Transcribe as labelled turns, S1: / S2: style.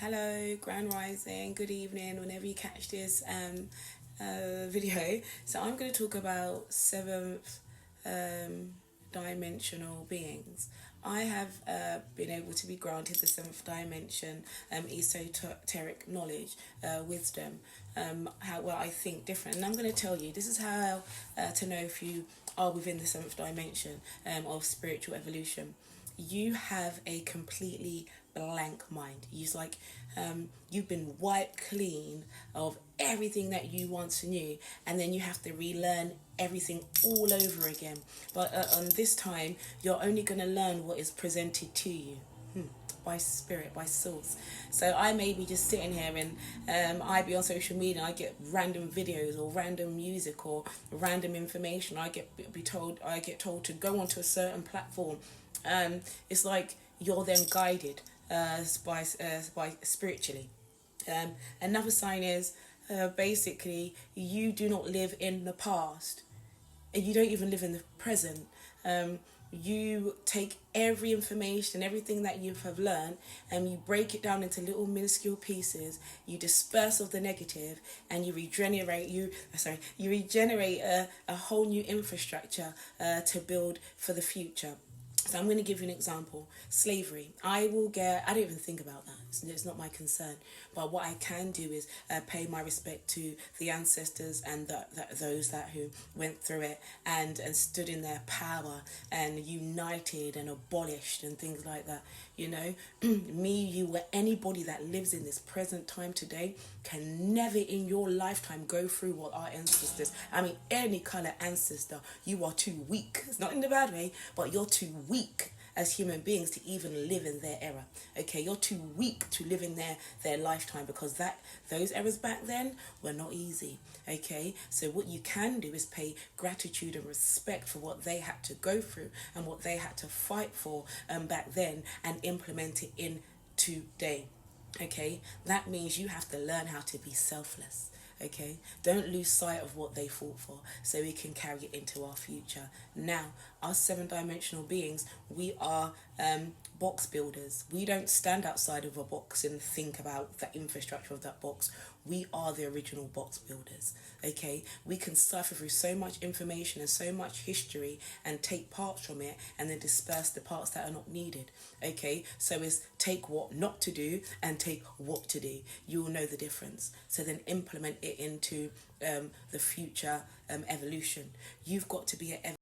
S1: Hello, Grand Rising, good evening, whenever you catch this video. So I'm going to talk about seventh dimensional beings. I have been able to be granted the seventh dimension, esoteric knowledge, wisdom, how well I think different. And I'm going to tell you, this is how to know if you are within the seventh dimension of spiritual evolution. You have a completely blank mind. You've been wiped clean of everything that you once knew, and then you have to relearn everything all over again. But on this time, you're only going to learn what is presented to you. By spirit, by source. So I may be just sitting here and I be on social media, I get random videos or random music or random information. I get told to go onto a certain platform. It's like you're then guided by spiritually. Another sign is basically you do not live in the past, and you don't even live in the present. You take every information, everything that you have learned, and you break it down into little minuscule pieces. You disperse of the negative, and you regenerate. You regenerate a whole new infrastructure to build for the future. So I'm going to give you an example. Slavery. I don't even think about that. It's not my concern. But what I can do is pay my respect to the ancestors and those who went through it and stood in their power and united and abolished and things like that. You know, me, you, or anybody that lives in this present time today can never in your lifetime go through what our ancestors, any colour ancestor, you are too weak. It's not in a bad way, but you're too weak as human beings to even live in their era. Okay, you're too weak to live in their lifetime, because those eras back then were not easy. Okay, so what you can do is pay gratitude and respect for what they had to go through and what they had to fight for back then, and implement it in today. Okay, that means you have to learn how to be selfless. Okay, don't lose sight of what they fought for, so we can carry it into our future. Now, us seven-dimensional beings, we are box builders. We don't stand outside of a box and think about the infrastructure of that box. We are the original box builders. Okay, we can cipher through so much information and so much history and take parts from it and then disperse the parts that are not needed. Okay, so it's take what not to do and take what to do. You will know the difference. So then implement it into the future evolution. You've got to be an